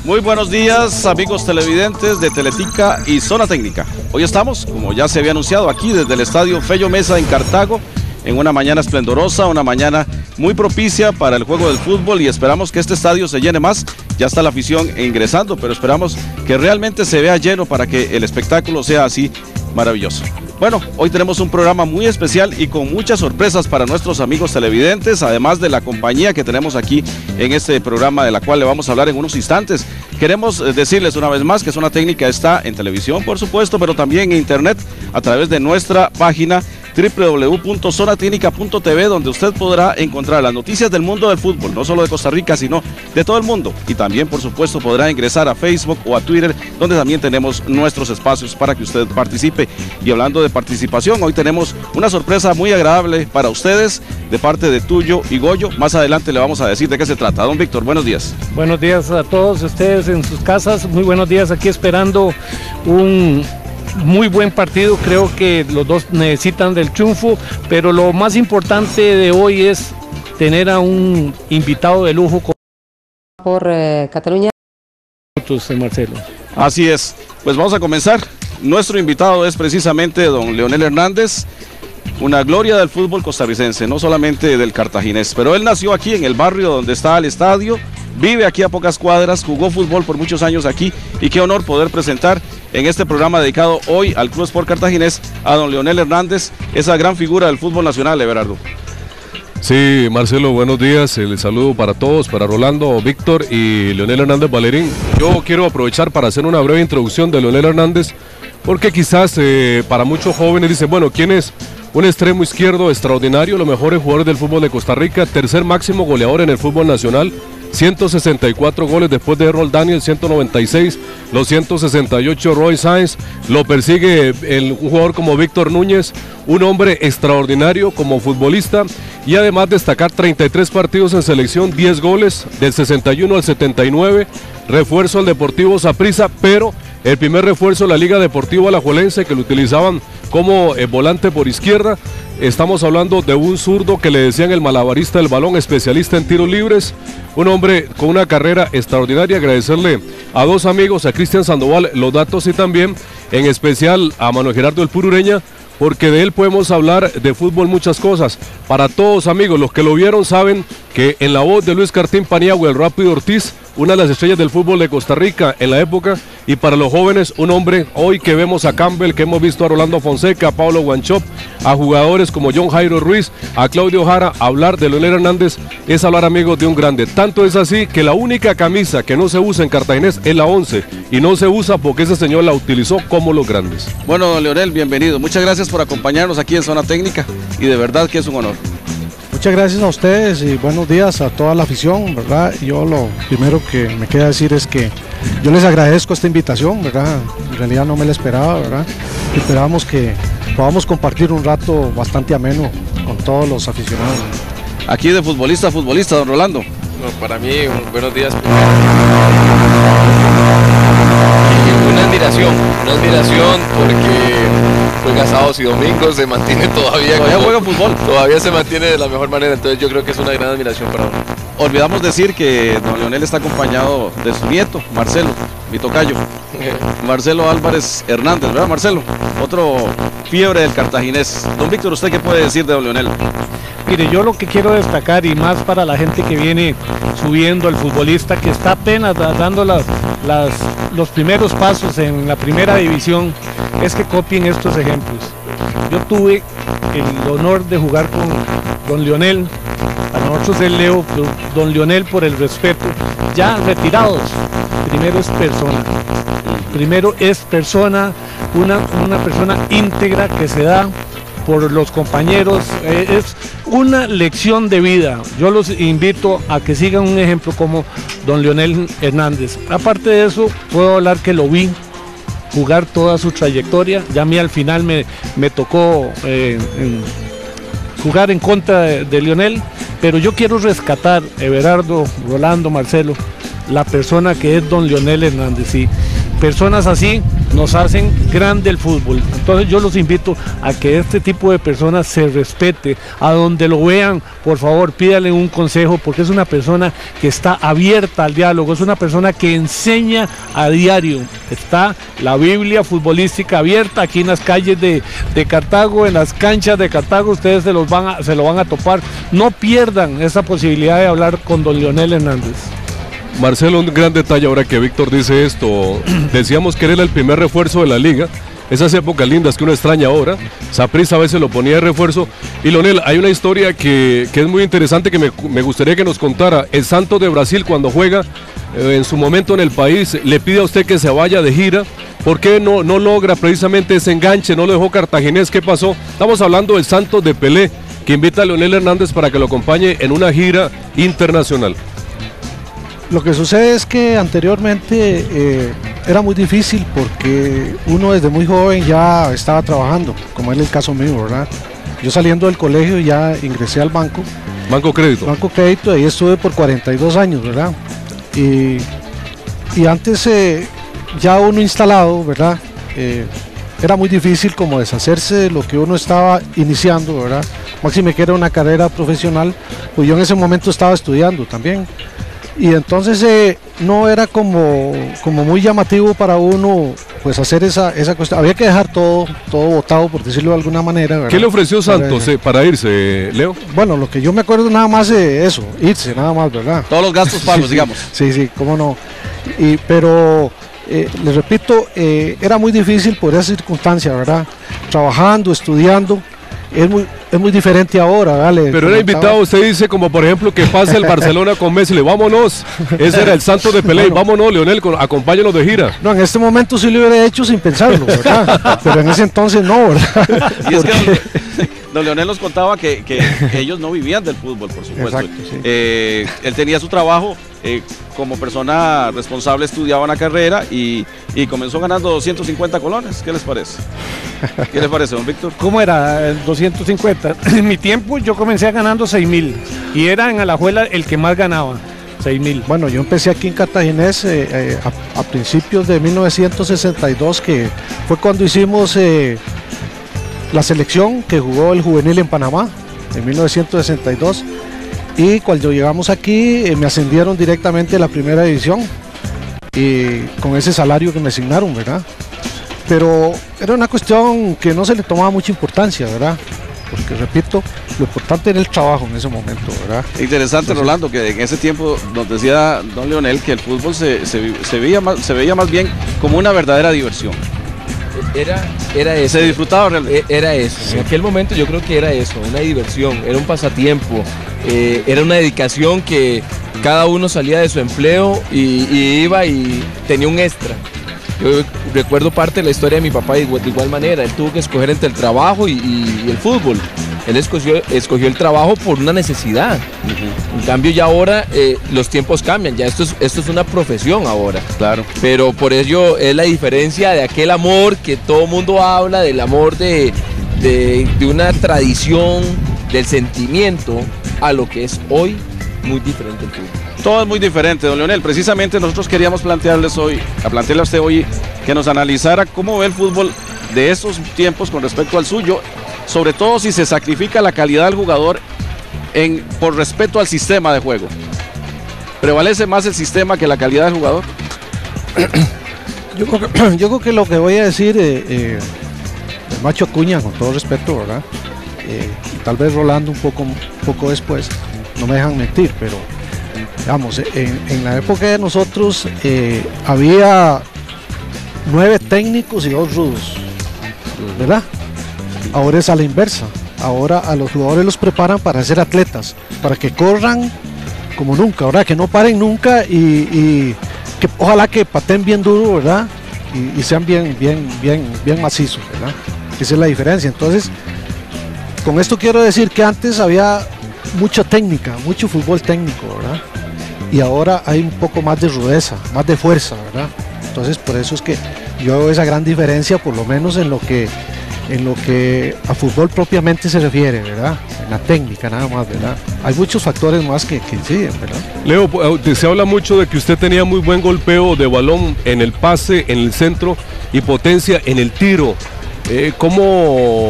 Muy buenos días, amigos televidentes de Teletica y Zona Técnica. Hoy estamos, como ya se había anunciado, aquí desde el Estadio Fello Mesa en Cartago, en una mañana esplendorosa, una mañana muy propicia para el juego del fútbol y esperamos que este estadio se llene más. Ya está la afición ingresando, pero esperamos que realmente se vea lleno para que el espectáculo sea así maravilloso. Bueno, hoy tenemos un programa muy especial y con muchas sorpresas para nuestros amigos televidentes, además de la compañía que tenemos aquí en este programa, de la cual le vamos a hablar en unos instantes. Queremos decirles una vez más que Zona Técnica está en televisión, por supuesto, pero también en internet a través de nuestra página www.zonatecnica.tv, donde usted podrá encontrar las noticias del mundo del fútbol, no solo de Costa Rica, sino de todo el mundo. Y también, por supuesto, podrá ingresar a Facebook o a Twitter, donde también tenemos nuestros espacios para que usted participe. Y hablando de participación, hoy tenemos una sorpresa muy agradable para ustedes de parte de Tulio y Goyo. Más adelante le vamos a decir de qué se trata. Don Víctor, buenos días. Buenos días a todos ustedes en sus casas. Muy buenos días, aquí esperando un muy buen partido. Creo que los dos necesitan del triunfo, pero lo más importante de hoy es tener a un invitado de lujo por Cataluña. Marcelo. Así es, pues vamos a comenzar. Nuestro invitado es precisamente don Leonel Hernández, una gloria del fútbol costarricense, no solamente del cartaginés, pero él nació aquí en el barrio donde está el estadio, vive aquí a pocas cuadras, jugó fútbol por muchos años aquí y qué honor poder presentar en este programa dedicado hoy al Club Sport Cartaginés a don Leonel Hernández, esa gran figura del fútbol nacional, Everardo. Sí, Marcelo, buenos días, el saludo para todos, para Rolando, Víctor y Leonel Hernández Valerín. Yo quiero aprovechar para hacer una breve introducción de Leonel Hernández, porque quizás para muchos jóvenes dicen, bueno, ¿quién es? Un extremo izquierdo extraordinario, los mejores jugadores del fútbol de Costa Rica, tercer máximo goleador en el fútbol nacional, 164 goles después de Errol Daniel, 196, los 168 Roy Sáenz, lo persigue un jugador como Víctor Núñez, un hombre extraordinario como futbolista y además destacar 33 partidos en selección, 10 goles del 61 al 79, refuerzo al Deportivo Saprissa, pero el primer refuerzo de la Liga Deportiva Alajuelense que lo utilizaban como volante por izquierda. Estamos hablando de un zurdo que le decían el malabarista del balón, especialista en tiros libres, un hombre con una carrera extraordinaria. Agradecerle a dos amigos, a Cristian Sandoval, los datos y también en especial a Manuel Gerardo El Purureña, porque de él podemos hablar de fútbol muchas cosas. Para todos amigos, los que lo vieron saben que en la voz de Luis Cartín Paniagua, el Rápido Ortiz, una de las estrellas del fútbol de Costa Rica en la época, y para los jóvenes, un hombre hoy que vemos a Campbell, que hemos visto a Rolando Fonseca, a Pablo Guanchop, a jugadores como John Jairo Ruiz, a Claudio Jara. Hablar de Leonel Hernández es hablar, amigos, de un grande. Tanto es así que la única camisa que no se usa en Cartaginés es la 11, y no se usa porque ese señor la utilizó como los grandes. Bueno, don Leonel, bienvenido. Muchas gracias por acompañarnos aquí en Zona Técnica y de verdad que es un honor. Muchas gracias a ustedes y buenos días a toda la afición, ¿verdad? Yo lo primero que me queda decir es que yo les agradezco esta invitación, ¿verdad? En realidad no me la esperaba, ¿verdad? Esperábamos que podamos compartir un rato bastante ameno con todos los aficionados. Aquí de futbolista a futbolista, don Rolando. No, para mí, buenos días. Una admiración porque juega sábados y domingos, se mantiene todavía juega fútbol. Todavía se mantiene de la mejor manera, entonces yo creo que es una gran admiración para uno. Olvidamos decir que don Leonel está acompañado de su nieto, Marcelo, mi tocayo. Marcelo Álvarez Hernández, ¿verdad, Marcelo? Otro fiebre del cartaginés. Don Víctor, ¿usted qué puede decir de don Leonel? Mire, yo lo que quiero destacar, y más para la gente que viene subiendo, el futbolista que está apenas dando los primeros pasos en la primera división, es que copien estos ejemplos. Yo tuve el honor de jugar con don Leonel, a nosotros es Leo, don Leonel por el respeto, ya retirados. Primero es persona, una persona íntegra que se da por los compañeros, es una lección de vida. Yo los invito a que sigan un ejemplo como don Leonel Hernández. Aparte de eso, puedo hablar que lo vi jugar toda su trayectoria. Ya a mí al final me tocó jugar en contra de Leonel, pero yo quiero rescatar, Everardo, Rolando, Marcelo, la persona que es don Leonel Hernández. Y personas así nos hacen grande el fútbol. Entonces yo los invito a que este tipo de personas se respete, a donde lo vean, por favor, pídale un consejo, porque es una persona que está abierta al diálogo, es una persona que enseña a diario. Está la Biblia futbolística abierta aquí en las calles de Cartago, en las canchas de Cartago, ustedes se lo van a topar. No pierdan esa posibilidad de hablar con don Leonel Hernández. Marcelo, un gran detalle ahora que Víctor dice esto. Decíamos que era el primer refuerzo de la liga. Esas épocas lindas que uno extraña ahora. Saprissa a veces lo ponía de refuerzo. Y Leonel, hay una historia que es muy interesante que me gustaría que nos contara. El Santos de Brasil, cuando juega en su momento en el país, le pide a usted que se vaya de gira. ¿Por qué no logra precisamente ese enganche? ¿No lo dejó Cartaginés? ¿Qué pasó? Estamos hablando del Santos de Pelé, que invita a Leonel Hernández para que lo acompañe en una gira internacional. Lo que sucede es que anteriormente era muy difícil porque uno desde muy joven ya estaba trabajando, como es el caso mío, ¿verdad? Yo saliendo del colegio ya ingresé al banco. Banco Crédito. Banco Crédito, ahí estuve por 42 años, ¿verdad? Y antes ya uno instalado, ¿verdad? Era muy difícil como deshacerse de lo que uno estaba iniciando, ¿verdad? Máxime que era una carrera profesional, pues yo en ese momento estaba estudiando también. Y entonces no era como muy llamativo para uno pues hacer esa cuestión. Había que dejar todo botado, por decirlo de alguna manera, ¿verdad? ¿Qué le ofreció Santos para irse, Leo? Bueno, lo que yo me acuerdo nada más de eso, irse nada más, ¿verdad? Todos los gastos pagos, sí, digamos. Sí, cómo no. Pero les repito, era muy difícil por esa circunstancia, ¿verdad? Trabajando, estudiando. Es muy diferente ahora, ¿vale? Pero era invitado, usted dice, como por ejemplo que pasa el Barcelona con Messi, le vámonos, ese era el Santos de Pelé, bueno, vámonos Leonel, acompáñanos de gira. No, en este momento sí lo hubiera hecho sin pensarlo, ¿verdad? Pero en ese entonces no, ¿verdad? Y es que don Leonel nos contaba que ellos no vivían del fútbol, por supuesto. Exacto, sí. Él tenía su trabajo, como persona responsable estudiaba una carrera y comenzó ganando 250 colones. ¿Qué les parece? ¿Qué les parece, don Víctor? ¿Cómo era? 250. En mi tiempo yo comencé ganando 6.000 y era en Alajuela el que más ganaba. 6.000. Bueno, yo empecé aquí en Cartaginés a principios de 1962, que fue cuando hicimos la selección que jugó el juvenil en Panamá en 1962, y cuando llegamos aquí me ascendieron directamente a la primera división y con ese salario que me asignaron, ¿verdad? Pero era una cuestión que no se le tomaba mucha importancia, ¿verdad? Porque repito, lo importante era el trabajo en ese momento, ¿verdad? Interesante, entonces, Rolando, que en ese tiempo nos decía don Leonel que el fútbol se veía más bien como una verdadera diversión. Era eso. Se disfrutaba realmente. Era eso. Sí. En aquel momento yo creo que era eso, una diversión, era un pasatiempo, era una dedicación que cada uno salía de su empleo y iba y tenía un extra. Yo recuerdo parte de la historia de mi papá de igual manera. Él tuvo que escoger entre el trabajo y el fútbol. Él escogió el trabajo por una necesidad. En cambio ya ahora los tiempos cambian, ya esto es una profesión ahora. Claro. Pero por ello es la diferencia de aquel amor que todo el mundo habla, del amor de una tradición, del sentimiento, a lo que es hoy muy diferente el fútbol. Todo es muy diferente, don Leonel. Precisamente nosotros queríamos plantearle a usted hoy que nos analizara cómo ve el fútbol de esos tiempos con respecto al suyo, sobre todo si se sacrifica la calidad del jugador por respeto al sistema de juego. ¿Prevalece más el sistema que la calidad del jugador? Yo creo que lo que voy a decir, el Macho Acuña, con todo respeto, ¿verdad? Y tal vez Rolando un poco después, no me dejan mentir, pero digamos, en la época de nosotros había 9 técnicos y 2 rudos, ¿verdad? Ahora es a la inversa. Ahora a los jugadores los preparan para ser atletas, para que corran como nunca, ¿verdad? Que no paren nunca y que ojalá que pateen bien duro, ¿verdad? Y sean bien macizos, ¿verdad? Esa es la diferencia. Entonces, con esto quiero decir que antes había mucha técnica, mucho fútbol técnico, ¿verdad? Y ahora hay un poco más de rudeza, más de fuerza, ¿verdad? Entonces por eso es que yo veo esa gran diferencia, por lo menos en lo que en lo que a fútbol propiamente se refiere, ¿verdad? En la técnica nada más, ¿verdad? Hay muchos factores más que inciden, ¿verdad? Leo, se habla mucho de que usted tenía muy buen golpeo de balón en el pase, en el centro y potencia en el tiro. ¿Cómo